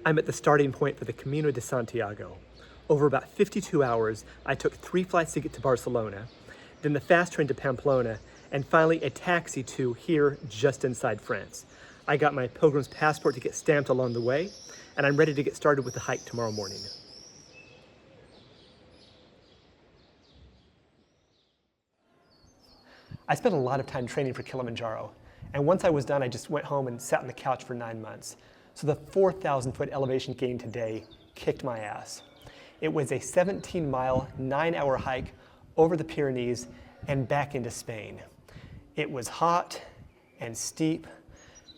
I'm at the starting point for the Camino de Santiago. Over about 52 hours, I took 3 flights to get to Barcelona, then the fast train to Pamplona, and finally a taxi to here just inside France. I got my pilgrim's passport to get stamped along the way, and I'm ready to get started with the hike tomorrow morning. I spent a lot of time training for Kilimanjaro, and once I was done, I just went home and sat on the couch for 9 months. So the 4,000-foot elevation gain today kicked my ass. It was a 17-mile, 9-hour hike over the Pyrenees and back into Spain. It was hot and steep,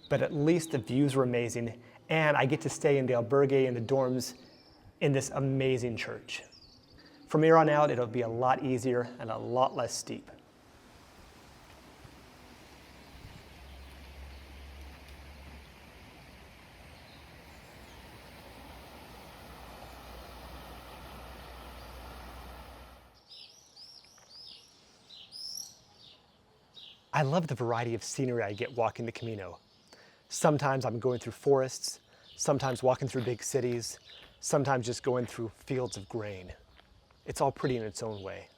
but at least the views were amazing, and I get to stay in the albergue and the dorms in this amazing church. From here on out, it'll be a lot easier and a lot less steep. I love the variety of scenery I get walking the Camino. Sometimes I'm going through forests, sometimes walking through big cities, sometimes just going through fields of grain. It's all pretty in its own way.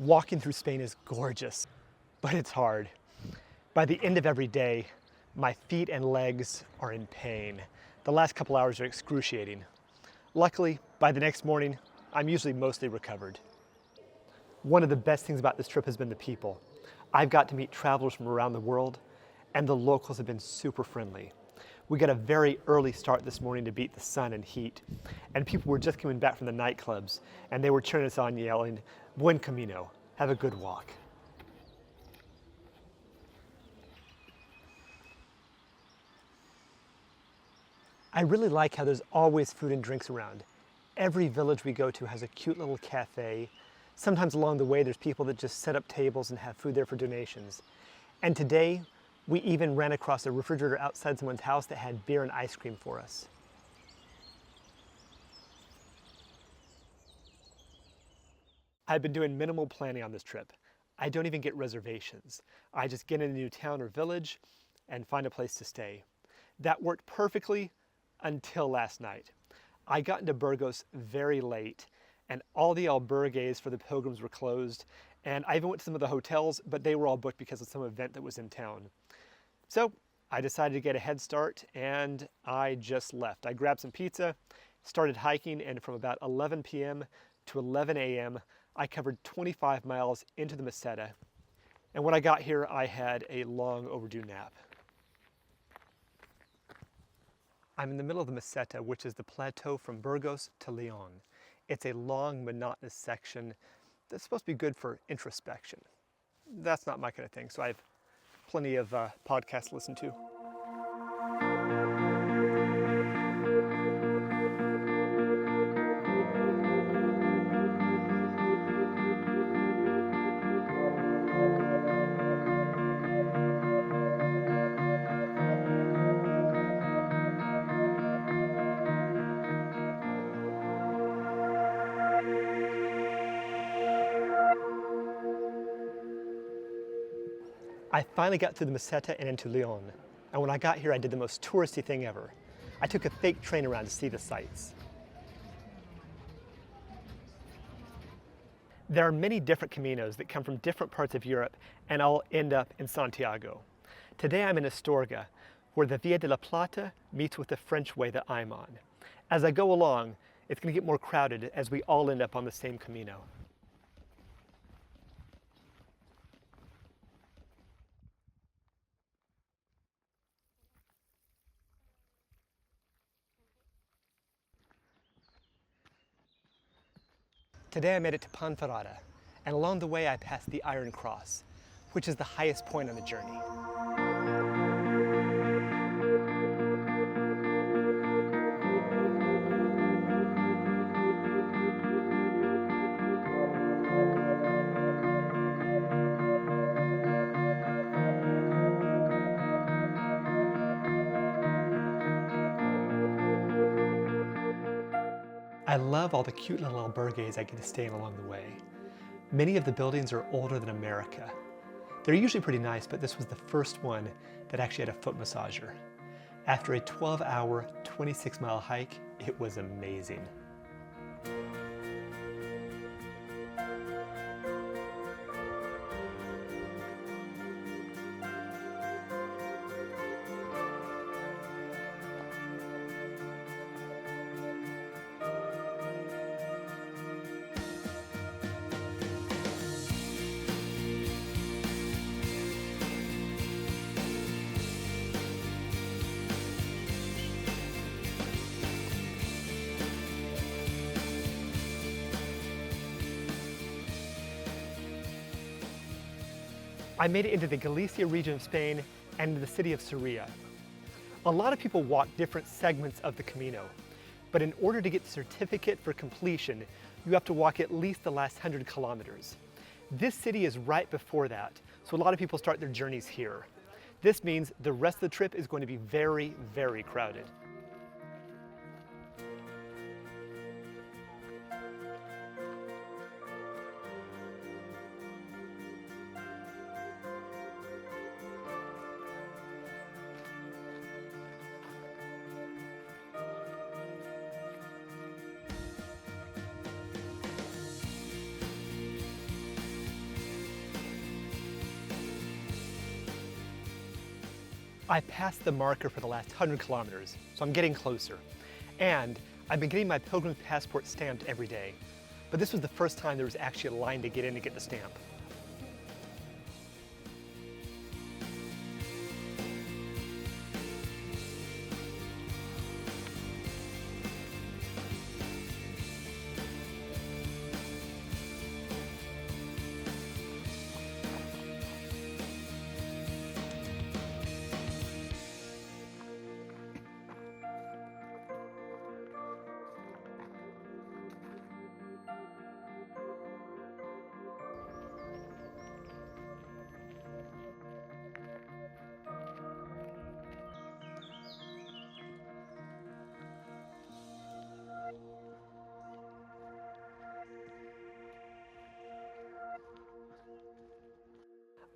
Walking through Spain is gorgeous, but it's hard. By the end of every day, my feet and legs are in pain. The last couple hours are excruciating. Luckily, by the next morning, I'm usually mostly recovered. One of the best things about this trip has been the people. I've got to meet travelers from around the world, and the locals have been super friendly. We got a very early start this morning to beat the sun and heat, and people were just coming back from the nightclubs, and they were cheering us on, yelling, "Buen camino, have a good walk." I really like how there's always food and drinks around. Every village we go to has a cute little cafe. Sometimes along the way, there's people that just set up tables and have food there for donations. And today, we even ran across a refrigerator outside someone's house that had beer and ice cream for us. I've been doing minimal planning on this trip. I don't even get reservations. I just get in a new town or village and find a place to stay. That worked perfectly until last night. I got into Burgos very late, and all the albergues for the pilgrims were closed, and I even went to some of the hotels, but they were all booked because of some event that was in town. So I decided to get a head start, and I just left. I grabbed some pizza, started hiking, and from about 11 p.m. to 11 a.m., I covered 25 miles into the Meseta. And when I got here, I had a long overdue nap. I'm in the middle of the Meseta, which is the plateau from Burgos to Leon. It's a long, monotonous section that's supposed to be good for introspection. That's not my kind of thing, so I have plenty of podcasts to listen to. I finally got through the Meseta and into Leon, and when I got here I did the most touristy thing ever. I took a fake train around to see the sights. There are many different Caminos that come from different parts of Europe and all end up in Santiago. Today I'm in Astorga, where the Via de la Plata meets with the French way that I'm on. As I go along, it's going to get more crowded as we all end up on the same Camino. Today I made it to Ponferrada, and along the way I passed the Iron Cross, which is the highest point on the journey. I love all the cute little albergues I get to stay in along the way. Many of the buildings are older than America. They're usually pretty nice, but this was the first one that actually had a foot massager. After a 12-hour, 26-mile hike, it was amazing. I made it into the Galicia region of Spain and into the city of Sevilla. A lot of people walk different segments of the Camino, but in order to get the certificate for completion, you have to walk at least the last 100 kilometers. This city is right before that, so a lot of people start their journeys here. This means the rest of the trip is going to be very, very crowded. I passed the marker for the last 100 kilometers, so I'm getting closer. And I've been getting my pilgrim's passport stamped every day. But this was the first time there was actually a line to get in to get the stamp.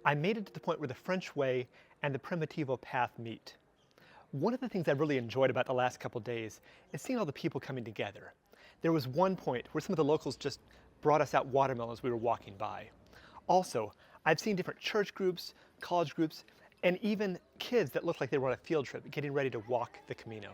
I made it to the point where the French Way and the Primitivo path meet. One of the things I really enjoyed about the last couple days is seeing all the people coming together. There was one point where some of the locals just brought us out watermelons as we were walking by. Also, I've seen different church groups, college groups, and even kids that looked like they were on a field trip getting ready to walk the Camino.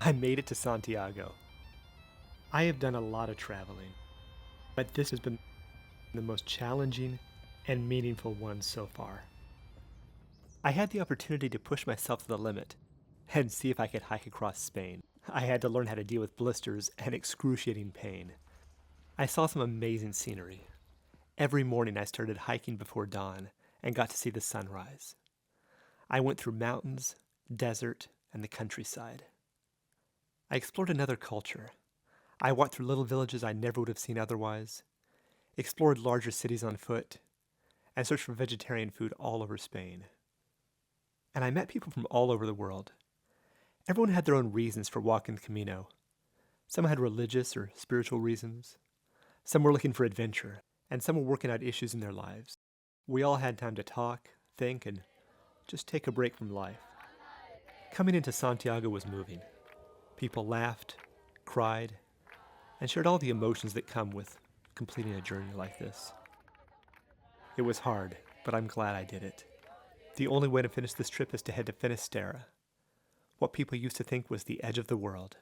I made it to Santiago. I have done a lot of traveling, but this has been the most challenging and meaningful one so far. I had the opportunity to push myself to the limit and see if I could hike across Spain. I had to learn how to deal with blisters and excruciating pain. I saw some amazing scenery. Every morning I started hiking before dawn and got to see the sunrise. I went through mountains, desert, and the countryside. I explored another culture. I walked through little villages I never would have seen otherwise, explored larger cities on foot, and searched for vegetarian food all over Spain. And I met people from all over the world. Everyone had their own reasons for walking the Camino. Some had religious or spiritual reasons. Some were looking for adventure, and some were working out issues in their lives. We all had time to talk, think, and just take a break from life. Coming into Santiago was moving. People laughed, cried, and shared all the emotions that come with completing a journey like this. It was hard, but I'm glad I did it. The only way to finish this trip is to head to Finisterre, what people used to think was the edge of the world.